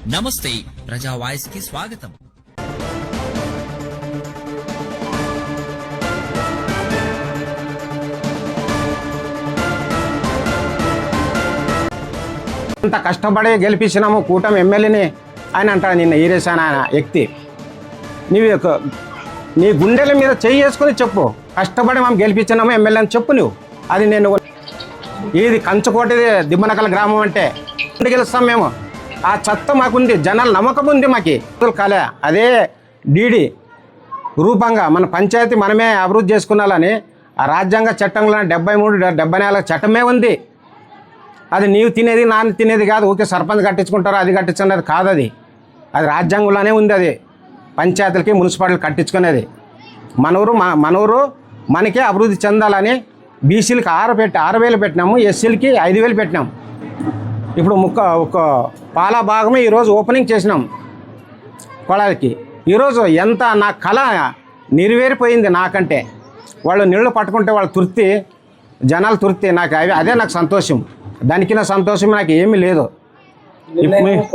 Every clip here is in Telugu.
నమస్తే ప్రజా వాయిస్ కి స్వాగతం. అంత కష్టపడి గెలిపించినాము కూటమి ఎమ్మెల్యేని ఆయన అంటాడు. నిన్న ఈరేసాను ఆయన వ్యక్తి. నీ గుండెల మీద చెయ్యి వేసుకొని చెప్పు, కష్టపడి మేము గెలిపించినాము ఎమ్మెల్యే అని చెప్పు నువ్వు. అది నేను ఇది కంచుకోటిది దిమ్మనకల గ్రామం అంటే గెలుస్తాం మేము. ఆ చెత్త మాకుంది, జనాల నమ్మకం ఉంది మాకి. కాలే అదే డీడీ రూపంగా మన పంచాయతీ మనమే అభివృద్ధి చేసుకున్నాలని ఆ రాజ్యాంగ చట్టంలో 73, 74 చట్టమే ఉంది. అది నీవు తినేది నాన్న తినేది కాదు. ఊరికే సర్పంచ్ కట్టించుకుంటారు, అది కట్టించుకునేది కాదు. అది రాజ్యాంగంలోనే ఉంది. అది పంచాయతీలకి మున్సిపాలిటీలు కట్టించుకునేది. మనూరు మనకే అభివృద్ధి చెందాలని బీసీలకి 6,000 పెట్టినాము, ఎస్సీలకి 5,000 పెట్టినాము. ఇప్పుడు ఒక పాలా భాగమే ఈరోజు ఓపెనింగ్ చేసినాం పొలాలకి. ఈరోజు ఎంత నా కళ నెరవేరిపోయింది నాకంటే. వాళ్ళు నీళ్ళు పట్టుకుంటే వాళ్ళ తృప్తి, జనాలు తృప్తి, నాకు అదే నాకు సంతోషం. దానికి నా సంతోషం నాకు ఏమీ లేదు.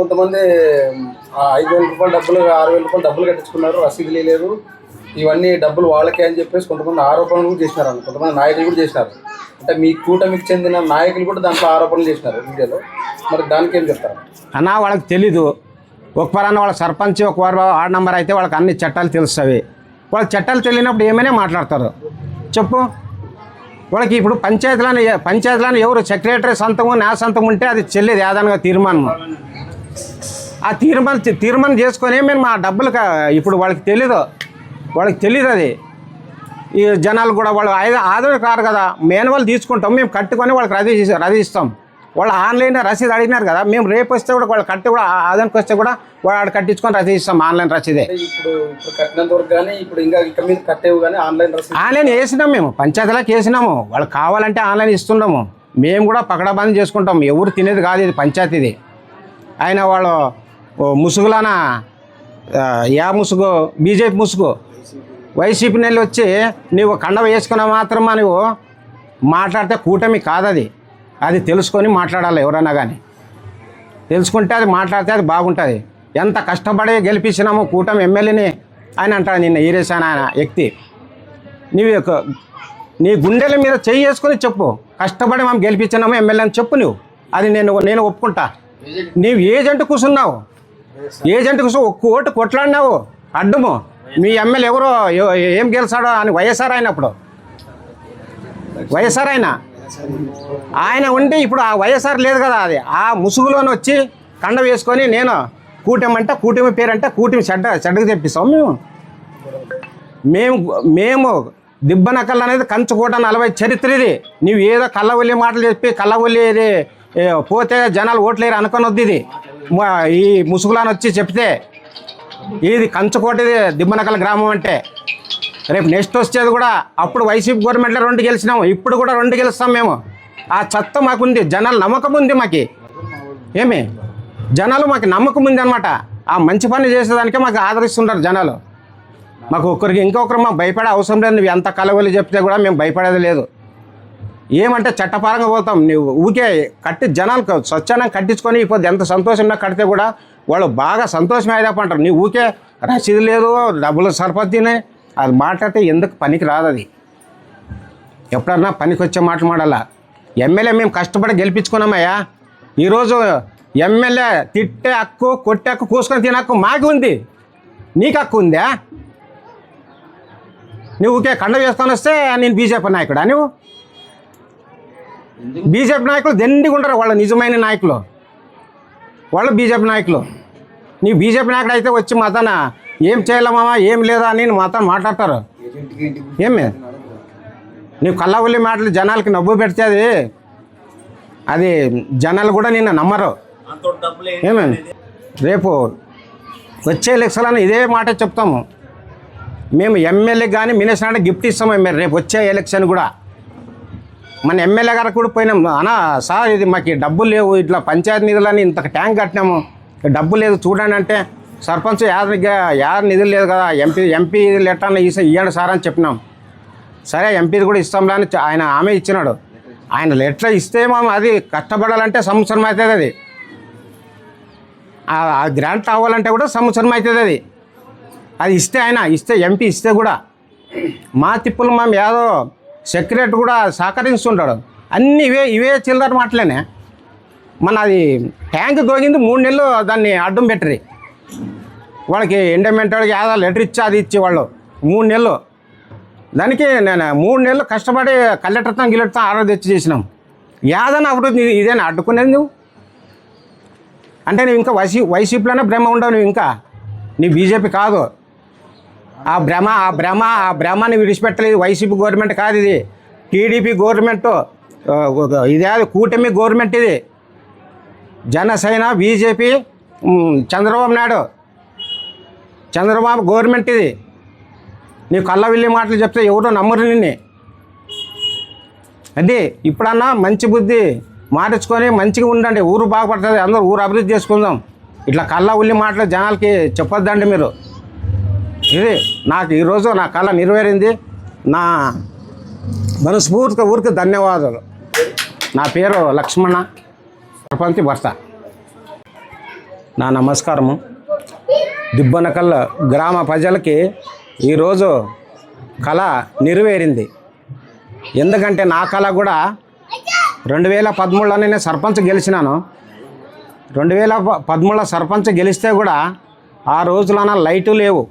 కొంతమంది 5,000 రూపాయలు డబ్బులు, 6,000 రూపాయలు డబ్బులు కట్టించుకున్నారు, రసీదులు లేదు, ఇవన్నీ డబ్బులు వాళ్ళకే అని చెప్పేసి కొంతమంది ఆరోపణలు కూడా చేసినారు. కొంతమంది నాయకులు కూడా చేసినారు. అంటే మీ కూటమికి చెందిన నాయకులు కూడా దాంట్లో ఆరోపణలు చేసినారు వీడియోలో. మరి దానికి ఏం చెప్తారు అన్నా? వాళ్ళకి తెలీదు. ఒక పరాన్న వాళ్ళ సర్పంచ్, ఒక వార్డ్ నెంబర్ అయితే వాళ్ళకి అన్ని చట్టాలు తెలుస్తాయి. వాళ్ళకి చట్టాలు తెలియనప్పుడు ఏమైనా మాట్లాడతారు చెప్పు. వాళ్ళకి ఇప్పుడు పంచాయతీలను ఎవరు సెక్రటరీ సంతము, నా సంతం ఉంటే అది చెల్లేది ఏదనగా తీర్మానం. ఆ తీర్మానం చేసుకొని మేము మా డబ్బులు ఇప్పుడు వాళ్ళకి తెలీదు. అది ఈ జనాలు కూడా వాళ్ళు ఆదరణ కారు కదా, మేనవాళ్ళు తీసుకుంటాం మేము, కట్టుకొని వాళ్ళకి రసీదు ఇస్తాం. వాళ్ళు ఆన్లైన్ రసీదు అడిగినారు కదా, మేము రేపు వస్తే కూడా వాళ్ళు కట్టి కూడా ఆదానికి వస్తే కూడా వాళ్ళు ఆడ కట్టించుకొని రసీదు ఇస్తాం. ఆన్లైన్ రసీదే. ఇప్పుడు కట్టినంత వరకు కానీ ఇప్పుడు ఇంకా మీద కట్టేవు కానీ ఆన్లైన్ వేసినాం. మేము పంచాయతీలకు వేసినాము. వాళ్ళు కావాలంటే ఆన్లైన్ ఇస్తున్నాము. మేము కూడా పకడాబందీ చేసుకుంటాం. ఎవరు తినేది కాదు, ఇది పంచాయతీది. అయినా వాళ్ళు ముసుగులాన ముసుగు, బీజేపీ ముసుగు, వైసీపీ నెల వచ్చి నువ్వు కండవ వేసుకున్న మాత్రమా నువ్వు మాట్లాడితే కూటమి కాదది. అది తెలుసుకొని మాట్లాడాలి. ఎవరన్నా కానీ తెలుసుకుంటే అది మాట్లాడితే అది బాగుంటుంది. ఎంత కష్టపడి గెలిపించినాము కూటమి ఎమ్మెల్యేని ఆయన అంటాడు. నిన్న ఈరేసాను ఆయన వ్యక్తి. నీ గుండెల మీద చెయ్యి వేసుకొని చెప్పు, కష్టపడి మేము గెలిపించినాము ఎమ్మెల్యే అని చెప్పు నువ్వు. అది నేను ఒప్పుకుంటా. నీవు ఏజెంట్ కూర్చున్నావు, ఒక్క ఓటు కొట్లాడినావు అడ్డము. మీ ఎమ్మెల్యే ఎవరో ఏం గెలిచాడో అని వైఎస్ఆర్ అయినప్పుడు ఆయన ఉంటే ఇప్పుడు ఆ వైఎస్ఆర్ లేదు కదా. అది ఆ ముసుగులోనే వచ్చి కండ వేసుకొని నేను కూటమి అంటే కూటమి పేరంటే కూటమి చెడ్డకు తెప్పిస్తాం. మేము దిబ్బనకల్ అనేది కంచుకోట 40 చరిత్ర ఇది. నువ్వు ఏదో కళ్ళవల్లి మాటలు చెప్పి కళ్ళవల్లి ఇది పోతే జనాలు ఓట్లేరు అనుకొని వద్దు. ఇది ఈ ముసుగులాని వచ్చి చెప్తే ఇది కంచుకోటిది దిమ్మనకల గ్రామం అంటే. రేపు నెక్స్ట్ వచ్చేది కూడా అప్పుడు వైసీపీ గవర్నమెంట్లో 2 గెలిచినాము, ఇప్పుడు కూడా 2 గెలుస్తాం మేము. ఆ చెత్త మాకుంది, జనాలు నమ్మకం ఉంది మాకు. జనాలు మాకు నమ్మకం ఉంది అనమాట. ఆ మంచి పని చేసేదానికే మాకు ఆదరిస్తుంటారు జనాలు. మాకు ఇంకొకరు మాకు భయపడే అవసరం లేదు. నువ్వు ఎంత కలవలి చెప్తే కూడా మేము భయపడేది లేదు. ఏమంటే చట్టపరంగా పోతాం. నువ్వు ఊకే కట్టి జనాలు స్వచ్ఛంగా కట్టించుకొని ఇప్పుడు ఎంత సంతోషంగా కడితే కూడా వాళ్ళు బాగా సంతోషమే అయిపోంటారు. నీ ఊకే రసీదు లేదు, డబ్బులు సరిపోతున్నాయి, అది మాట్లాడితే ఎందుకు పనికి రాదు. అది ఎప్పుడన్నా పనికి వచ్చే మాటలు మాడాలా. ఎమ్మెల్యే మేము కష్టపడి గెలిపించుకున్నామయ్యా. ఈరోజు ఎమ్మెల్యే తిట్టే హక్కు, కొట్టే హక్కు, కూసుకొని తినే హక్కు మాకు ఉంది. నీకు హక్కు ఉందా? నువ్వు ఊకే కండ వేసుకొని వస్తే నేను బీజేపీ నాయకుడా? నువ్వు బీజేపీ నాయకులు దండిగా ఉంటారు. వాళ్ళు నిజమైన నాయకులు, వాళ్ళు బీజేపీ నాయకులు. నీ బీజేపీ నాయకుడు అయితే వచ్చి మాతన ఏం చేయలేమా, ఏం లేదా అని మాతో మాట్లాడతారు. నీవు కళ్ళవల్లి మాటలు జనాలకి నవ్వు పెడితే అది జనాలు కూడా నిన్ను నమ్మరు. రేపు వచ్చే ఎలక్షన్లను ఇదే మాట చెప్తాము. మేము ఎమ్మెల్యే కానీ మినిస్టర్ గిఫ్ట్ ఇస్తాము. రేపు వచ్చే ఎలక్షన్ కూడా మన ఎమ్మెల్యే గారికి కూడా పోయినాం. అన్నా సార్ ఇది మాకు డబ్బులు లేవు, ఇట్లా పంచాయతీ నిధులని ఇంత ట్యాంక్ కట్టినాము, డబ్బు లేదు చూడండి అంటే సర్పంచ్ యారు నిధులు లేదు కదా, ఎంపీ లెటర్ ఇవ్వండి సార్ అని చెప్పినాం. సరే ఎంపీది కూడా ఇస్తాంలే అని ఆయన ఆమె ఇచ్చినాడు. ఆయన లెటర్ ఇస్తే మనం అది కష్టపడాలంటే సంవత్సరం అవుతుంది. అది ఆ గ్రాంట్ అవ్వాలంటే కూడా సంవత్సరం అవుతుంది అది ఇస్తే ఆయన ఇస్తే ఎంపీ ఇస్తే కూడా మా తిప్పులు మేము ఏదో సెక్రటరీ కూడా సహకరిస్తుంటాడు. అన్నీ ఇవే చిల్లర మాటలేనే. మన అది ట్యాంక్ దోగింది 3 నెలలు దాన్ని అడ్డం పెట్టరి. వాళ్ళకి ఎండోమెంట్ వాడికి ఏదో లెటర్ ఇచ్చి అది ఇచ్చి వాళ్ళు 3 నెలలు దానికి నేను 3 నెలలు కష్టపడి కలెక్టర్తో గిలెక్టర్తో ఆర్డర్ తెచ్చి చేసినాం. ఏదైనా అభివృద్ధి ఇదేనా అడ్డుకునేది నువ్వు? అంటే నువ్వు ఇంకా వైసీపీలోనే భ్రమ ఉండవు. నువ్వు ఇంకా నీ బీజేపీ కాదు. ఆ భ్రమాన్ని విడిచిపెట్టలేదు. వైసీపీ గవర్నమెంట్ కాదు ఇది, టీడీపీ గవర్నమెంట్. ఇది కూటమి గవర్నమెంట్ ఇది. జనసేన, బీజేపీ, చంద్రబాబు గవర్నమెంట్ ఇది. నీ కళ్ళవిల్లి మాటలు చెప్తే ఎవరో నమ్మరు నిన్ను. అది ఇప్పుడన్నా మంచి బుద్ధి మార్చుకొని మంచిగా ఉండండి. ఊరు బాగుపడుతుంది, అందరూ ఊరు అభివృద్ధి చేసుకుందాం. ఇట్లా కళ్ళ ఉల్లి మాటలు జనాలకి చెప్పొద్దండి మీరు. ఇది నాకు ఈరోజు నా కళ నెరవేరింది. నా మనస్ఫూర్తిగా ఊరికి ధన్యవాదాలు. నా పేరు లక్ష్మణ, సర్పంచ్ భర్త. నా నమస్కారము. దిబ్బనకల్ గ్రామ ప్రజలకి ఈరోజు కళ నెరవేరింది. ఎందుకంటే నా కళ కూడా 2013లోనే నేను సర్పంచ్ గెలిచినాను. 2013లో సర్పంచ్ గెలిస్తే కూడా ఆ రోజులన లైటు లేవు,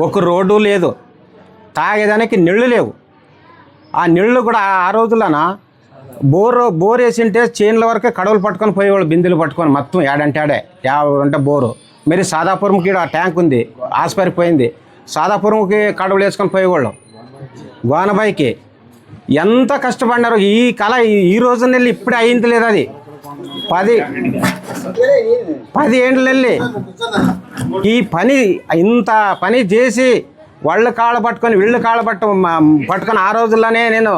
ఒక రోడ్డు లేదు, తాగేదానికి నీళ్లు లేవు. ఆ నీళ్లు కూడా ఆ రోజులన బోర్ వేసింటే చేన్ల వరకే కడవలు పట్టుకొని పోయేవాళ్ళు, బిందెలు పట్టుకొని మొత్తం ఏడంటే ఆడే 50 అంటే బోరు. మరి సాదాపురంకి ఆ ట్యాంక్ ఉంది, ఆస్పరిపోయింది. సాదాపురంకి కడవలు వేసుకొని పోయేవాళ్ళు. గోనబాయికి ఎంత కష్టపడినారు. ఈ కళ ఈ రోజు నెల్లి ఇప్పుడే అయింది లేదు. అది 10 ఏండ్లు వెళ్ళి ఈ పని ఇంత పని చేసి వాళ్ళు కాళ్ళ పట్టుకొని వీళ్ళు కాళ్ళ పట్టుకొని ఆ రోజుల్లోనే నేను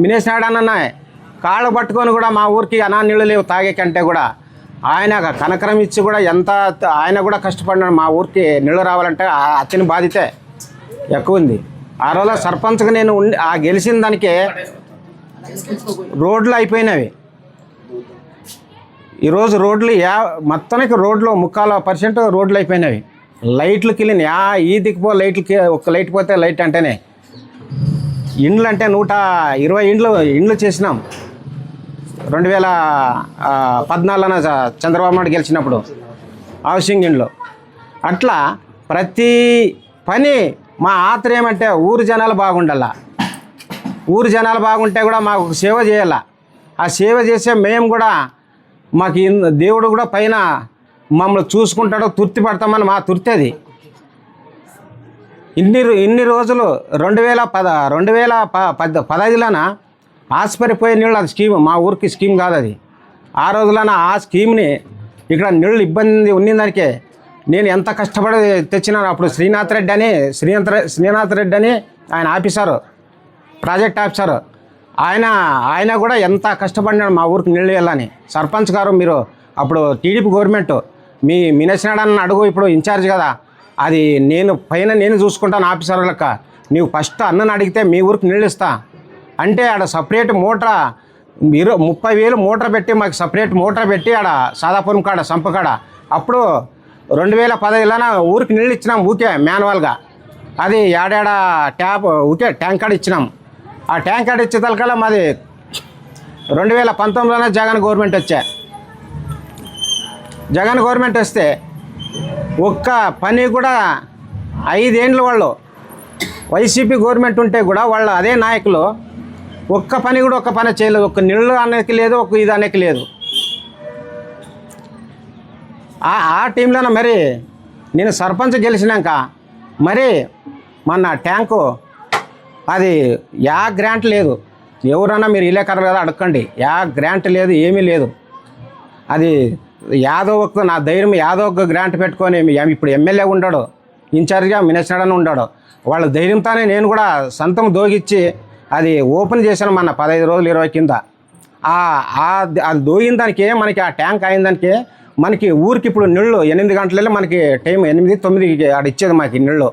మినేసినాడన్న కాళ్ళ పట్టుకొని కూడా మా ఊరికి నీళ్ళు లేవు తాగే కంటే కూడా ఆయన కనకరం ఇచ్చి కూడా ఎంత ఆయన కూడా కష్టపడినాడు. మా ఊరికి నీళ్ళు రావాలంటే అతని బాధ్యతే ఎక్కువ ఉంది. ఆ రోజులో సర్పంచ్గా నేను ఆ గెలిచిన దానికే రోడ్లు అయిపోయినవి. ఈరోజు రోడ్లు మొత్తానికి రోడ్లు 3% రోడ్లు అయిపోయినవి. లైట్లకి వెళ్ళిన ఈ దిక్కుపో లైట్లకి ఒక్క లైట్ పోతే లైట్ అంటేనే. ఇండ్లు అంటే 120 ఇండ్లు చేసినాం 2014 చంద్రబాబు నాయుడు గెలిచినప్పుడు హౌసింగ్ ఇండ్లు. అట్లా ప్రతి పని మా ఆత్రం ఏమంటే ఊరు జనాలు బాగుండాల. ఊరు జనాలు బాగుంటే కూడా మాకు సేవ చేయాల. ఆ సేవ చేసే మేము కూడా మాకు దేవుడు కూడా పైన మమ్మల్ని చూసుకుంటాడో తృప్తి పడతామని మా తృప్తి అది. ఇన్ని రోజులు 2015లోన ఆస్పరిపోయే నీళ్ళు అది స్కీమ్, మా ఊరికి స్కీమ్ కాదు అది. ఆ రోజులన ఆ స్కీమ్ని ఇక్కడ నీళ్ళు ఇబ్బంది ఉన్నదానికే నేను ఎంత కష్టపడి తెచ్చినాను. అప్పుడు శ్రీనాథ్ రెడ్డి అని ఆయన ఆఫీసరు, ప్రాజెక్ట్ ఆఫీసరు, ఆయన కూడా ఎంత కష్టపడినాడు మా ఊరికి నీళ్ళు వెళ్ళాలని. సర్పంచ్ గారు మీరు అప్పుడు టీడీపీ గవర్నమెంట్ మీ మినేసినాడని అడుగు, ఇప్పుడు ఇన్ఛార్జ్ కదా, అది నేను చూసుకుంటాను ఆఫీసర్ లెక్క. నీవు ఫస్ట్ అన్నని అడిగితే మీ ఊరికి నీళ్ళు ఇస్తా అంటే ఆడ సపరేట్ మోటార్ 30,000 మోటార్ పెట్టి మాకు సపరేట్ మోటార్ పెట్టి ఆడ సాదాపురం కాడ సంపకాడ అప్పుడు 2015లోన ఊరికి నీళ్ళు ఇచ్చినాం ఊకే మాన్యువల్గా. అది ఏడాడ ట్యాప్ ఊకే ట్యాంక్ కార్డ్ ఇచ్చినాం. ఆ ట్యాంక్ కార్డ్ ఇచ్చే తలకల్లా మాది 2019లోనే జగన్ గవర్నమెంట్ వస్తే ఒక్క పని కూడా 5 ఏండ్లు వాళ్ళు వైసీపీ గవర్నమెంట్ ఉంటే కూడా వాళ్ళు అదే నాయకులు ఒక్క పని చేయలేదు. ఒక్క నీళ్ళు అనేది లేదు, ఒక్క ఇది అనేది లేదు. ఆ టీంలోనే మరి నేను సర్పంచ్ గెలిచినాక మరి మొన్న ట్యాంకు అది గ్రాంట్ లేదు. ఎవరన్నా మీరు విలేకరు కదా అడగండి, గ్రాంట్ లేదు, ఏమీ లేదు. అది నా ధైర్యం ఒక గ్రాంట్ పెట్టుకొని ఇప్పుడు ఎమ్మెల్యే ఉన్నాడు, ఇన్ఛార్జ్గా మినిస్టర్గానే ఉన్నాడు. వాళ్ళ ధైర్యంతోనే నేను కూడా సొంతం దోగిచ్చి అది ఓపెన్ చేశాను మొన్న 15 రోజులు 20 కింద. అది దోగిన దానికే మనకి ఆ ట్యాంక్ అయిన దానికే మనకి ఊరికి ఇప్పుడు నీళ్ళు 8 గంటలలో మనకి టైం 8-9 ఆడ ఇచ్చేది మాకు నీళ్ళు.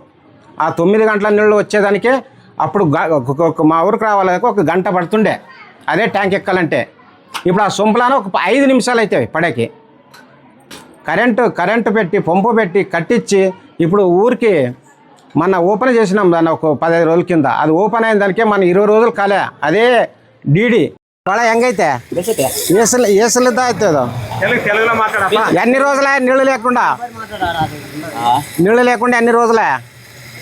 ఆ 9 గంటల నీళ్ళు వచ్చేదానికే అప్పుడు మా ఊరికి రావాలంటే 1 గంట పడుతుండే అదే ట్యాంక్ ఎక్కాలంటే. ఇప్పుడు ఆ సొంపులాన ఒక 5 నిమిషాలు అవుతాయి పడేకి. కరెంటు పెట్టి పంపు పెట్టి కట్టించి ఇప్పుడు ఊరికి మన ఓపెన్ చేసినాం దాన్ని ఒక 15 రోజుల కింద. అది ఓపెన్ అయిన దానికే మన 20 రోజులు కాలే. అదే డీడీ వాళ్ళ ಹೆಂಗೈತೆ ఏసులు అవుతుందో ఎన్ని రోజులే నీళ్ళు లేకుండా ఎన్ని రోజులే?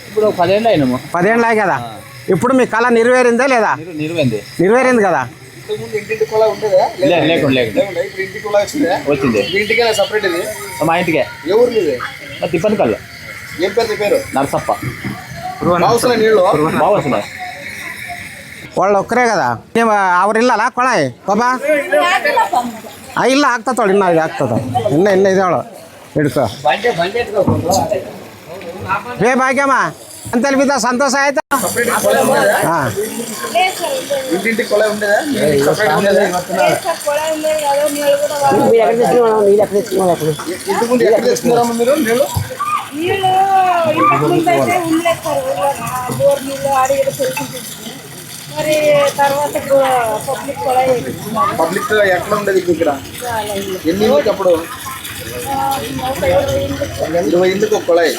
ఇప్పుడు 10 ఏళ్ళు అయినాము. 10 ఏళ్ళు కదా. ఇప్పుడు మీ కళ నెరవేరిందా లేదా? నెరవేరింది కదా. వచ్చింది సపరేట్ ఇది మా ఇంటికే. ఏ ఊరు ఇది? తిప్పని కళ్ళు. ఏం పేరు? నరసప్ప. నీళ్ళు బాగా వస్తున్నాయి. వాళ్ళు ఒక్కరే కదా. ಅವ್ರ ಇಲ್ಲಲ್ಲ ಕೊಳಾಯಿ ಬಾಬಾ ಇಲ್ಲ ಆಗ್ತತೋಳು ಇನ್ನ ಇದು ಆಗ್ತದ ಇನ್ನ ಇದಾಳು ಹಿಡ್ಕೊ ಬೇ ಭಾಗ್ಯಮ್ಮ ಅಂತಲ್ಲಿ ಬಿದ್ದ ಸಂತೋಷ ಆಯ್ತಾ? ಹಾಂ ఇంటింటి కొళాయి ఉండేదా? ఇంటి ముందు ఎక్కడ తెచ్చుకున్నారమ్మా మీరు నీళ్ళు? నీళ్ళు ఇంతకు ముందు అయితే ఉండలేదు సార్. బోర్ నీళ్ళు అడిగి తెలుసుకుంటుంది. మరి తర్వాత పబ్లిక్ కూడా పబ్లిక్ ఎట్లా ఉండేది ఇక్కడ? ఎన్ని ఇంటికి అప్పుడు? 20 ఇంటికి ఒక కొళాయి.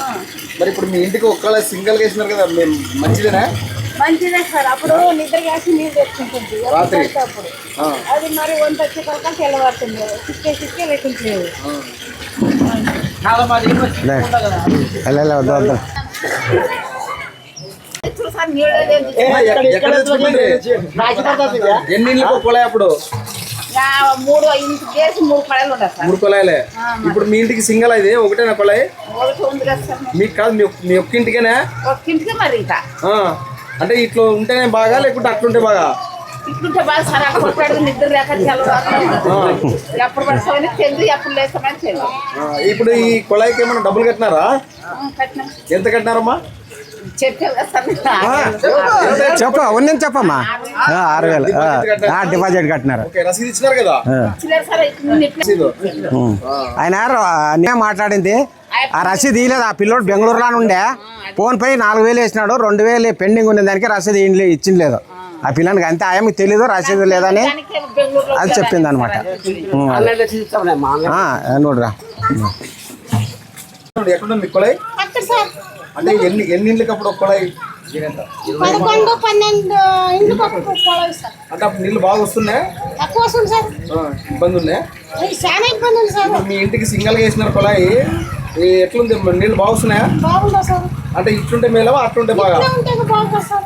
మరి ఇప్పుడు మీ ఇంటికి ఒక కొళాయి సింగిల్గా వేసినారు కదా, మేము మంచిదేనా? మంచిదే సార్. అప్పుడు నిద్ర కాసి నీళ్ళు తెచ్చుకుంటుంది రాత్రి. అప్పుడు అది మరి వంట వచ్చే కనుక తెల్లవారుతుంది. సిక్కే లేకుంటలేదు. ఎన్ని ఇంటికి ఒక కొళాయి అప్పుడు? 3 ఇంటికి చేసి 3 కొళాయిలు ఉంటాయి సార్. 3 కొళాయిలే. ఇప్పుడు మీ ఇంటికి సింగల్ ఇది ఒకటేనా కొళాయి? ఒకటి ఉంది కదా సార్. మీకు కాదు, మీ ఒక్క ఇంటికేనా? ఒక్క ఇంటికే మరి ఇంకా అంటే ఇట్లా ఉంటేనే బాగా లేకుంటే అట్లుంటే బాగా? ఇట్లుంటే బాగా సార్. కొట్టాడు నిద్ర లేక తెల్లవారు ఎప్పుడు పడుకోని తెలియదు, ఎప్పుడు లేస్తామని తెలియదు. ఇప్పుడు ఈ కొళాయికి ఏమైనా డబ్బులు కట్టినారా? కట్టినాం. ఎంత కట్టినారమ్మా? చెప్ప ఉన్నది చెప్పమ్మా. 6,000 డిపాజిట్ కట్టినారు. రసీదు ఇచ్చినారు కదా? ఆయన మాట్లాడింది ఆ రసీదు ఇయలేదు. ఆ పిల్లోడు బెంగళూరులో ఉండే ఫోన్ పై 4,000 వేసినాడు. 2,000 పెండింగ్ ఉండే దానికి రసీదు ఇచ్చింది లేదు ఆ పిల్లనికి. అంతే ఆయనకి తెలీదు రసీదు లేదని అది చెప్పింది అనమాట. నోడ్రా ఎక్కడ మీ కొళాయి? అంటే ఎన్ని ఇండ్లకి అప్పుడు ఒక కొళాయి? 11, 12 ఇండ్లకు ఒక కొళాయి సార్. అంటే అప్పుడు నీళ్ళు బాగా వస్తున్నాయి? తక్కువ వస్తుంది సార్. ఇబ్బంది ఉన్నాయి? చాలా ఇబ్బంది ఉంది సార్. మీ ఇంటికి సింగల్గా వేసినారు కొళాయి, ఎట్లుంది? నీళ్ళు బాగా వస్తున్నాయా? బాగుందా సార్. అంటే ఇట్లుంటే మేలవా అట్లుంటే బాగా? బాగుందా సార్.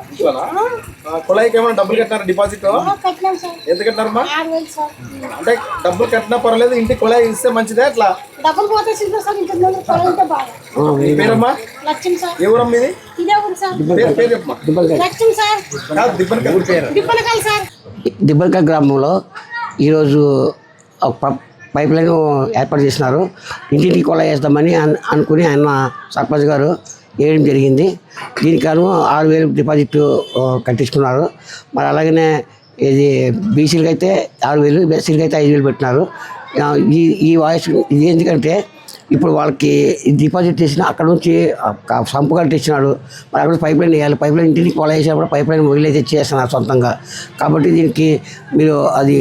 కొళాయికి ఏమైనా డబ్బులు కట్టినారా? డిపాజిట్ కట్టినాం సార్. ఎంత కట్టినారమ్మా? 6,000 సార్. అంటే డబ్బులు కట్టినా పర్వాలేదు, ఇంటికి కొళాయి ఇస్తే మంచిదే అట్లా? డబ్బులు పోతే సార్. ఇంటి కొళాయి బాగా. మీ పేరమ్మా? లక్ష్యం సార్. ఏ ఊరమ్మా ఇది? ఇదే ఊరు సార్. పేరు చెప్పమ్మా. లక్ష్యం సార్. దిబ్బనకాయలు సార్. దిబ్బనకాయ గ్రామంలో ఈరోజు ఒక పైప్ లైన్ ఏర్పాటు చేసినారు. ఇంటింటికి కొళాయి వేస్తామని అనుకుని ఆయన సర్పంచ్ గారు వేయడం జరిగింది. దీనికి గాను 6,000 డిపాజిట్ కట్టించుకున్నారు. మరి అలాగనే ఇది బీసీలకి అయితే 6,000, ఎస్సీలకి అయితే 5,000 పెట్టినారు. ఈ వాయిస్ ఇది ఎందుకంటే ఇప్పుడు వాళ్ళకి డిపాజిట్ చేసిన అక్కడ నుంచి సంపు కట్టించినాడు. మరి అక్కడ పైప్ లైన్ వేయాలి. పైప్ లైన్ ఇంటికి కొళాయి వేసినప్పుడు పైప్ లైన్ మొగిలే తెచ్చేస్తున్నారు సొంతంగా. కాబట్టి దీనికి మీరు అది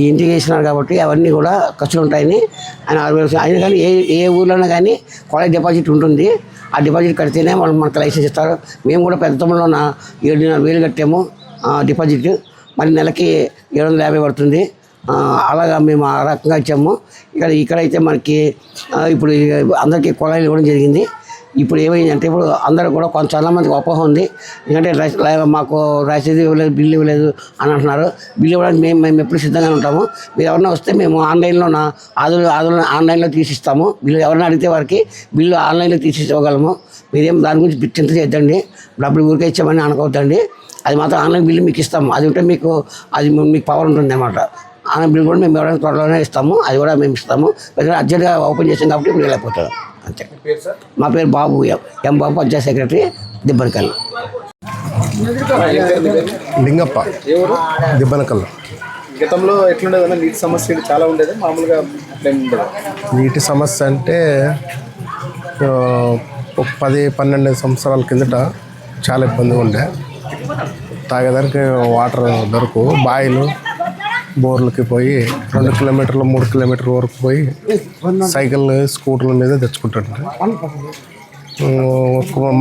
ఇంటికి వేసినారు కాబట్టి అవన్నీ కూడా ఖర్చులు ఉంటాయని ఆయన 6,000. అయినా కానీ ఏ ఊర్లోనే కానీ కొళాయి డిపాజిట్ ఉంటుంది. ఆ డిపాజిట్ కడితేనే వాళ్ళు మనకు లైసెన్స్ ఇస్తారు. మేము కూడా పెద్ద తమ్ముడులో 7,500 కట్టాము డిపాజిట్. మరి నెలకి 750 పడుతుంది. అలాగా మేము ఆ రకంగా ఇచ్చాము. ఇక్కడైతే మనకి ఇప్పుడు అందరికీ కొళాయిలు ఇవ్వడం జరిగింది. ఇప్పుడు ఏమైందంటే ఇప్పుడు అందరూ కూడా చాలా మందికి అపోహ ఉంది. ఎందుకంటే మాకు రసీదు ఇవ్వలేదు, బిల్లు ఇవ్వలేదు అని అంటున్నారు. బిల్లు ఇవ్వడానికి మేము ఎప్పుడు సిద్ధంగానే ఉంటాము. మీరు ఎవరైనా వస్తే మేము ఆన్లైన్లో ఆన్లైన్లో తీసిస్తాము. బిల్లు ఎవరైనా అడిగితే వారికి బిల్లు ఆన్లైన్లో తీసి ఇవ్వగలము. మీరేం దాని గురించి చింత చేద్దండి. డబ్బులు ఊరికే ఇచ్చామని అనుకోవద్దండి. అది మాత్రం ఆన్లైన్ బిల్లు మీకు ఇస్తాము. అది ఉంటే మీకు పవర్ ఉంటుంది అన్నమాట. ఆన్లైన్ బిల్ కూడా మేము ఎవరైనా త్వరలోనే ఇస్తాము. అది కూడా మేము ఇస్తాము. అర్జెంట్గా ఓపెన్ చేసాం కాబట్టి ఇప్పుడు వెళ్ళిపోతాం అంతే. మా పేరు బాబు, ఎం బాబు, పంచాయత్ సెక్రటరీ, దిబ్బనకల్. లింగప్ప, దిబ్బనకల్. గతంలో ఎట్లుండేదన్నా నీటి సమస్య చాలా ఉండేది మామూలుగా? నీటి సమస్య అంటే ఒక 10-12 సంవత్సరాల కిందట చాలా ఇబ్బందిగా ఉండే. తాగేదానికి వాటర్ దొరకు, బాయిలు బోర్లకి పోయి 2 కిలోమీటర్లు 3 కిలోమీటర్ల వరకు పోయి సైకిల్ స్కూటర్ల మీద తెచ్చుకుంటుంటారు.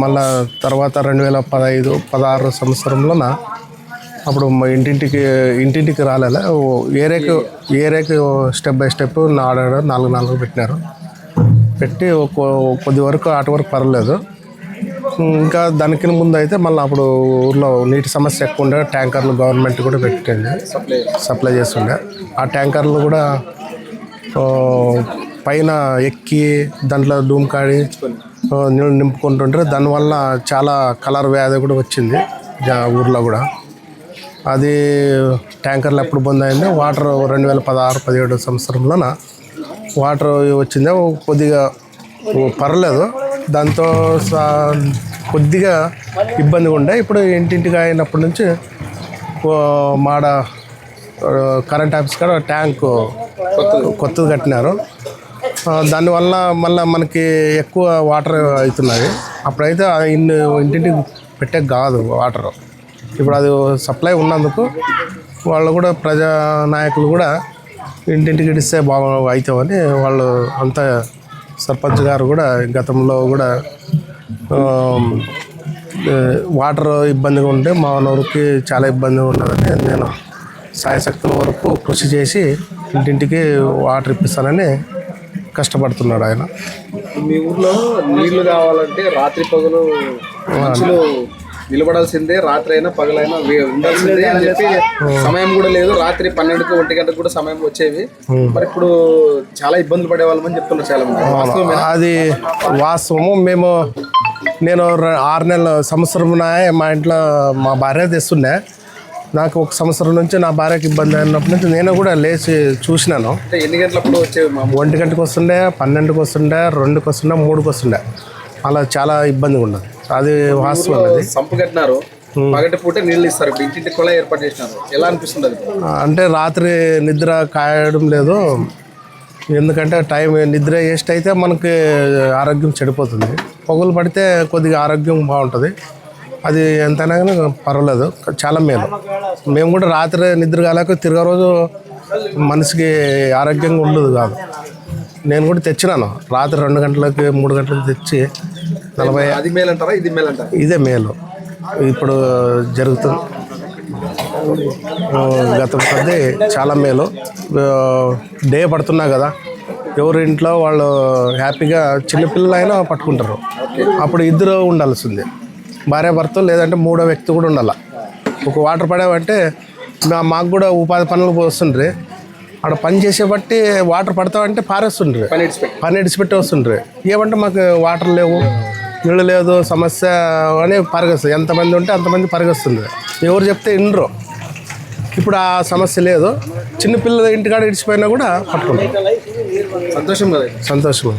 మళ్ళా తర్వాత 2015-16 సంవత్సరంలోన అప్పుడు మా ఇంటింటికి రాలేదా ఏరేకు స్టెప్ బై స్టెప్ 4 పెట్టినారు. పెట్టి కొద్ది వరకు ఆట వరకు పర్వాలేదు. ఇంకా దానికి ముందు అయితే మళ్ళీ అప్పుడు ఊర్లో నీటి సమస్య ఎక్కువ ఉండే ట్యాంకర్లు గవర్నమెంట్ కూడా పెట్టింది, సప్లై చేస్తుండే. ఆ ట్యాంకర్లు కూడా పైన ఎక్కి దాంట్లో డూమ్ కాడి నీళ్ళు నింపుకుంటుంటే దానివల్ల చాలా కలర్ వ్యాధి కూడా వచ్చింది ఊర్లో కూడా. అది ట్యాంకర్లు ఎప్పుడు బంద్ అయిందో వాటర్ 2016-17 సంవత్సరంలోన వాటర్ వచ్చిందో కొద్దిగా పర్లేదు. దాంతో కొద్దిగా ఇబ్బందిగా ఉండే. ఇప్పుడు ఇంటింటికి అయినప్పటి నుంచి మాడ కరెంట్ ఆఫీస్ కాడ ట్యాంకు కొత్తది కట్టినారు. దానివల్ల మళ్ళీ మనకి ఎక్కువ వాటర్ అవుతున్నాయి. అప్పుడైతే ఇంటింటికి పెట్టే కాదు వాటర్. ఇప్పుడు అది సప్లై ఉన్నందుకు వాళ్ళు కూడా ప్రజా నాయకులు కూడా ఇంటింటికి ఇడిస్తే బాగా అవుతామని వాళ్ళు అంతా సర్పంచ్ గారు కూడా గతంలో కూడా వాటర్ ఇబ్బందిగా ఉంటే మా ఊరికి చాలా ఇబ్బందిగా ఉన్నదని నేను సాయశక్తుల వరకు కృషి చేసి ఇంటింటికి వాటర్ ఇప్పిస్తానని కష్టపడుతున్నాడు ఆయన. మీ ఊర్లో నీళ్లు కావాలంటే రాత్రి పగలు మనుషులు నిలబడాల్సిందే, రాత్రి అయినా పగలైనా ఉండాల్సిందే అని చెప్పి సమయం కూడా లేదు. రాత్రి 12కి 1 గంటకు కూడా సమయం వచ్చేవి. మరి ఇప్పుడు చాలా ఇబ్బందులు పడేవాళ్ళమని చెప్తున్నారు చాలా మంది. అది వాస్తవము. నేను 6 నెలల సంవత్సరం మా ఇంట్లో మా భార్య తెస్తుండే. నాకు 1 సంవత్సరం నుంచి నా భార్యకి ఇబ్బంది అయినప్పటి నుంచి నేను కూడా లేచి చూసినాను. ఎన్ని గంటలప్పుడు వచ్చేవి? 1 గంటకు వస్తుండే, 12కి వస్తుండే, 2కి వస్తుండే, 3కి వస్తుండే. అలా చాలా ఇబ్బందిగా ఉన్నది. అది వాస్తవం. అది సంపు కట్టినారు, పగటి పూట నీళ్ళు ఇస్తారు. ఇప్పుడు ఇంటింటి కూడా ఏర్పాటు చేసినారు. ఎలా అనిపిస్తుంది అది? అంటే రాత్రి నిద్ర కాయడం లేదు. ఎందుకంటే నిద్ర వేస్ట్ అయితే మనకి ఆరోగ్యం చెడిపోతుంది. పొగలు పడితే కొద్దిగా ఆరోగ్యం బాగుంటుంది. అది ఎంతైనా కానీ పర్వాలేదు, చాలా మేలు. మేము కూడా రాత్రి నిద్ర కాలేక తిరగ రోజు మనిషికి ఆరోగ్యంగా ఉండదు కాదు. నేను కూడా తెచ్చినాను రాత్రి 2 గంటలకి 3 గంటలకు తెచ్చి 40. అది మేలు అంటారా, ఇది మేలు అంటారా? ఇదే మేలు ఇప్పుడు జరుగుతుంది. గతం కొద్ది చాలా మేలు. డే పడుతున్నా కదా, ఎవరి ఇంట్లో వాళ్ళు హ్యాపీగా చిన్నపిల్లలు అయినా పట్టుకుంటారు. అప్పుడు 2 ఉండాల్సిందే, భార్య భర్త, లేదంటే 3వ వ్యక్తి కూడా ఉండాలి. ఒక వాటర్ పడేవంటే మాకు కూడా ఉపాధి పనులు వస్తుండ్రి. అక్కడ పని చేసే బట్టి వాటర్ పడతామంటే పారేస్తుండ్రి, పని ఇడిచిపెట్టి వస్తుండ్రి. ఏమంటే మాకు వాటర్ లేవు, నీళ్ళు లేదు, సమస్య అని పరిగెస్తుంది. ఎంతమంది ఉంటే అంతమంది పరిగెస్తుంది. ఎవరు చెప్తే ఇండ్రు. ఇప్పుడు ఆ సమస్య లేదు. చిన్నపిల్లల ఇంటికాడ ఇడిచిపోయినా కూడా పట్టుకుంటారు. సంతోషం కదా? సంతోషం.